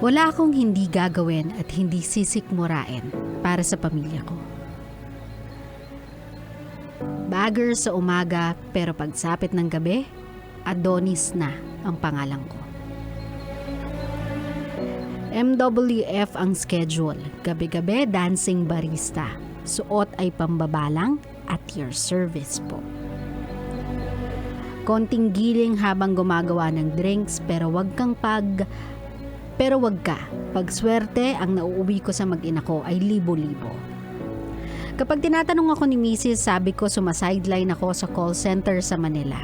Wala akong hindi gagawin at hindi sisikmurain para sa pamilya ko. Bagger sa umaga pero pagsapit ng gabi, Adonis na ang pangalan ko. MWF ang schedule, gabi-gabi dancing barista, suot ay pambabalang at your service po. Konting giling habang gumagawa ng drinks pero wag ka. Pag swerte, ang nauuwi ko sa mag-ina ko ay libo-libo. Kapag tinatanong ako ni Mrs., sabi ko sumasideline ako sa call center sa Manila.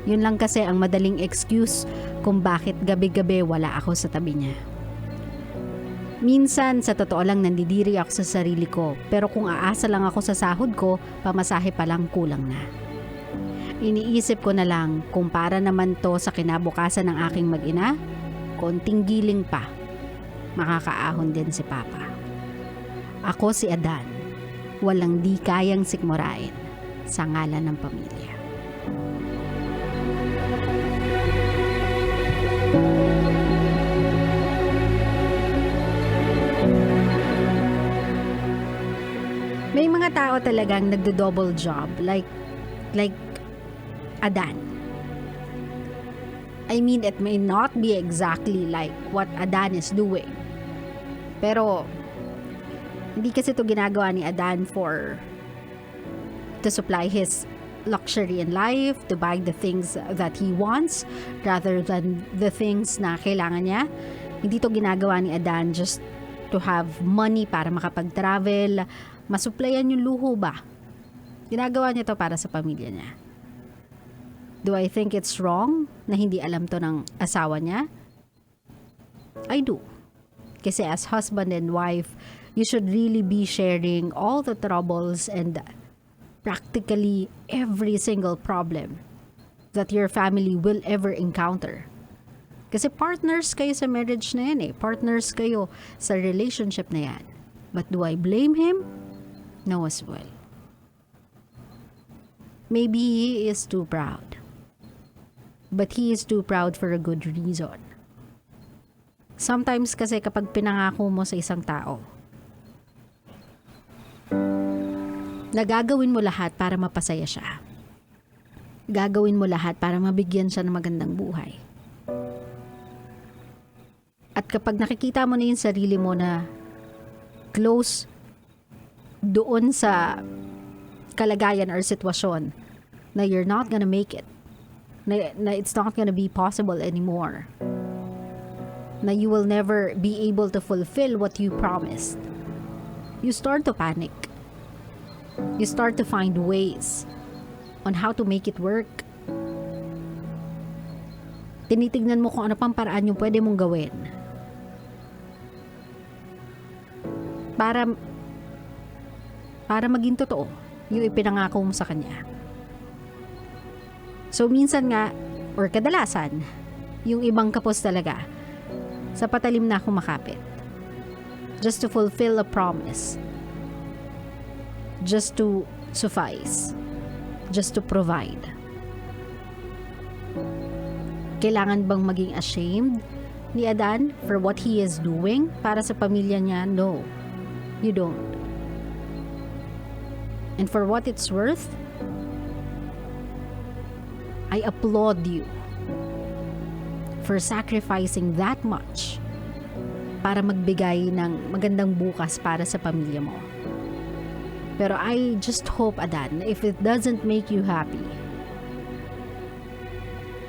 Yun lang kasi ang madaling excuse kung bakit gabi-gabi wala ako sa tabi niya. Minsan, sa totoo lang nandidiri ako sa sarili ko, pero kung aasa lang ako sa sahod ko, pamasahe pa lang kulang na. Iniisip ko na lang kung para naman to sa kinabukasan ng aking mag-ina, konting giling pa, makakaahon din si Papa. Ako si Adan, walang di kayang sikmurain sa ngalan ng pamilya. May mga tao talagang nagdo-double job like Adan. I mean, it may not be exactly like what Adan is doing. Pero hindi kasi ito ginagawa ni Adan to supply his luxury in life, to buy the things that he wants rather than the things na kailangan niya. Hindi ito ginagawa ni Adan just to have money para makapag-travel, masuplayan yung luho ba. Ginagawa niya to para sa pamilya niya. Do I think it's wrong na hindi alam to ng asawa niya? I do. Kasi as husband and wife, you should really be sharing all the troubles and practically every single problem that your family will ever encounter. Kasi partners kayo sa marriage na yan eh. Partners kayo sa relationship na yan. But do I blame him? No as well. Maybe he is too proud. But he is too proud for a good reason. Sometimes kasi kapag pinangako mo sa isang tao, nagagawin mo lahat para mapasaya siya. Gagawin mo lahat para mabigyan siya ng magandang buhay. At kapag nakikita mo na yung sarili mo na close doon sa kalagayan or sitwasyon na you're not gonna make it, na it's not gonna be possible anymore, na you will never be able to fulfill what you promised, you start to panic. You start to find ways on how to make it work. Tinitignan mo kung ano pang paraan yung pwede mong gawin para maging totoo yung ipinangako mo sa kanya. So minsan nga, or kadalasan, yung ibang kapos talaga, sa patalim na kumakapit. Just to fulfill a promise. Just to suffice. Just to provide. Kailangan bang maging ashamed ni Adan for what he is doing para sa pamilya niya? No, you don't. And for what it's worth, I applaud you for sacrificing that much para magbigay ng magandang bukas para sa pamilya mo. Pero I just hope, Adan, if it doesn't make you happy,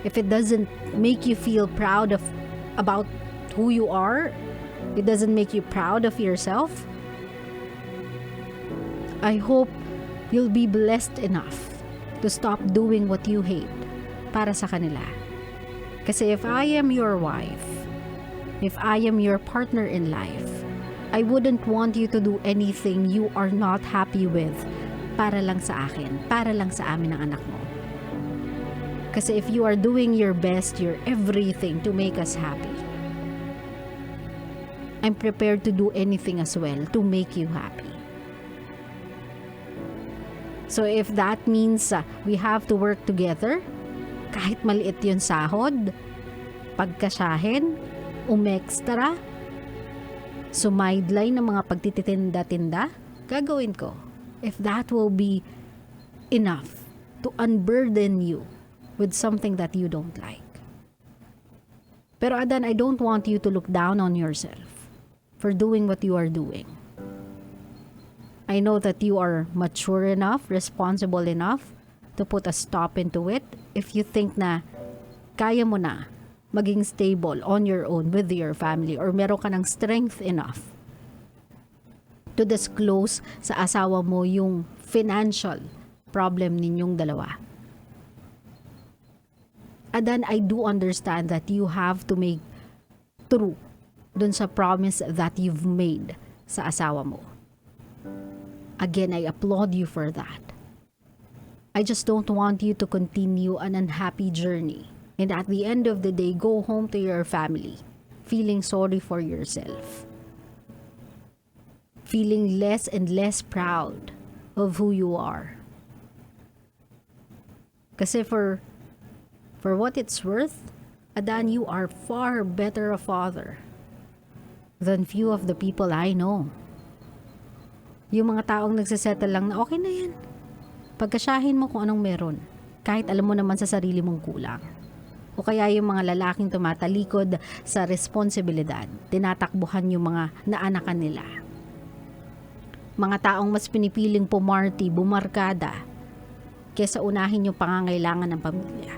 if it doesn't make you feel proud about who you are, it doesn't make you proud of yourself, I hope you'll be blessed enough to stop doing what you hate para sa kanila. Kasi if I am your wife, if I am your partner in life, I wouldn't want you to do anything you are not happy with para lang sa akin, para lang sa amin ng anak mo. Kasi if you are doing your best, your everything to make us happy, I'm prepared to do anything as well to make you happy. So if that means we have to work together, kahit maliit yun sahod, pagkasyahin, umextra, sumideline ng mga pagtititinda-tinda, gagawin ko. If that will be enough to unburden you with something that you don't like. Pero Adan, I don't want you to look down on yourself for doing what you are doing. I know that you are mature enough, responsible enough to put a stop into it. If you think na kaya mo na maging stable on your own with your family, or meron ka ng strength enough to disclose sa asawa mo yung financial problem ninyong dalawa. Adan, I do understand that you have to make true dun sa promise that you've made sa asawa mo. Again, I applaud you for that. I just don't want you to continue an unhappy journey and at the end of the day, go home to your family feeling sorry for yourself. Feeling less and less proud of who you are. Kasi for what it's worth, Adan, you are far better a father than few of the people I know. Yung mga taong nagsisettle lang na okay na yan. Pagkasyahin mo kung anong meron, kahit alam mo naman sa sarili mong kulang. O kaya yung mga lalaking tumatalikod sa responsibilidad, tinatakbuhan yung mga naanakan nila. Mga taong mas pinipiling pumarty, bumarkada, kesa unahin yung pangangailangan ng pamilya.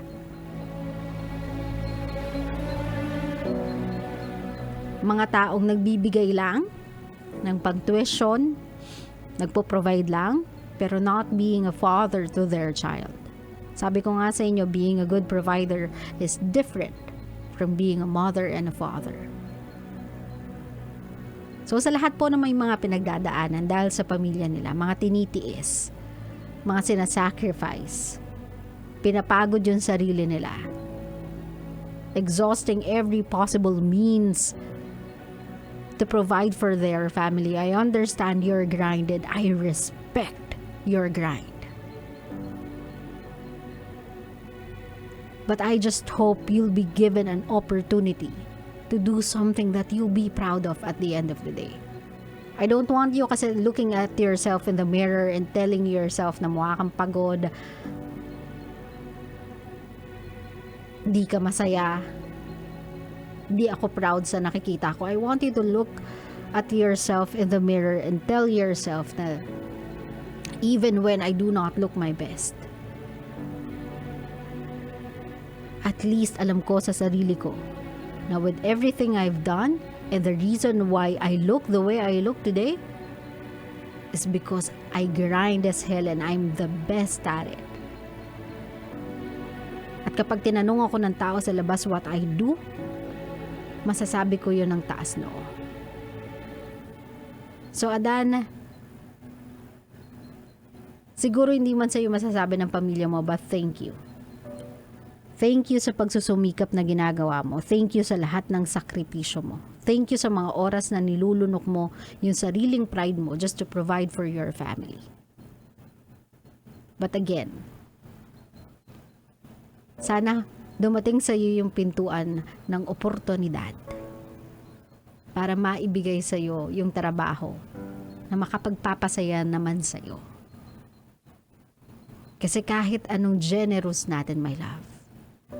Mga taong nagbibigay lang ng pag-tuition, nagpo-provide lang, pero not being a father to their child. Sabi ko nga sa inyo, being a good provider is different from being a mother and a father. So sa lahat po na may mga pinagdadaanan dahil sa pamilya nila, mga tinitiis, mga sinasacrifice, pinapagod yung sarili nila, exhausting every possible means to provide for their family. I understand your grind and I respect your grind. But I just hope you'll be given an opportunity to do something that you'll be proud of at the end of the day. I don't want you kasi looking at yourself in the mirror and telling yourself na mukha kang pagod, di ka masaya, di ako proud sa nakikita ko. I want you to look at yourself in the mirror and tell yourself na even when I do not look my best, at least alam ko sa sarili ko na with everything I've done and the reason why I look the way I look today is because I grind as hell and I'm the best at it. At kapag tinanong ako ng tao sa labas what I do, masasabi ko yun ng taas noo. So Adan, siguro hindi man sa'yo masasabi ng pamilya mo, but thank you. Thank you sa pagsusumikap na ginagawa mo. Thank you sa lahat ng sakripisyo mo. Thank you sa mga oras na nilulunok mo yung sariling pride mo just to provide for your family. But again, sana dumating sa iyo yung pintuan ng oportunidad para maibigay sa iyo yung trabaho na makapagpapasaya naman sa iyo. Kasi kahit anong generous natin, my love,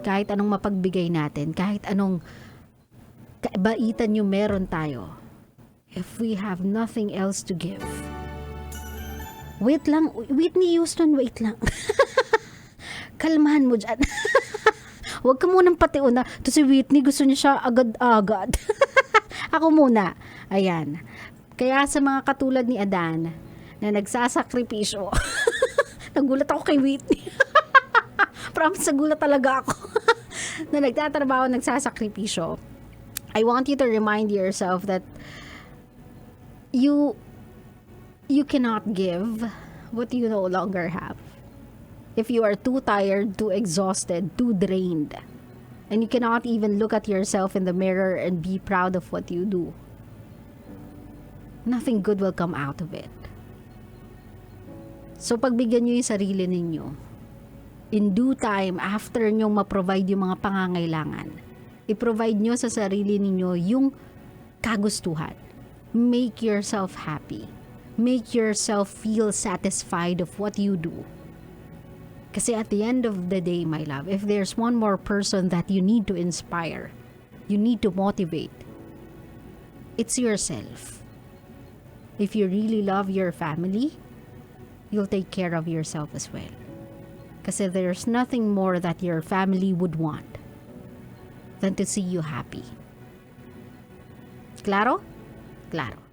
kahit anong mapagbigay natin, kahit anong kaibaitan yung meron tayo, if we have nothing else to give. Wait lang, Whitney Houston, wait lang. Kalmahan mo dyan. Huwag ka munang patiuna. To si Whitney, gusto niya siya agad-agad. Ako muna. Ayan. Kaya sa mga katulad ni Adan na nagsasakripisyo, nagulat ako kay Whitney. Promise, nagulat talaga ako. Na nagtatrabaho, nagsasakripisyo. I want you to remind yourself that you cannot give what you no longer have. If you are too tired, too exhausted, too drained, and you cannot even look at yourself in the mirror and be proud of what you do, nothing good will come out of it. So pagbigyan nyo yung sarili ninyo, in due time, after nyong ma-provide yung mga pangangailangan, I-provide nyo sa sarili ninyo yung kagustuhan. Make yourself happy. Make yourself feel satisfied of what you do. Kasi at the end of the day, my love, if there's one more person that you need to inspire, you need to motivate, it's yourself. If you really love your family, you'll take care of yourself as well. Kasi there's nothing more that your family would want than to see you happy. Claro? Claro.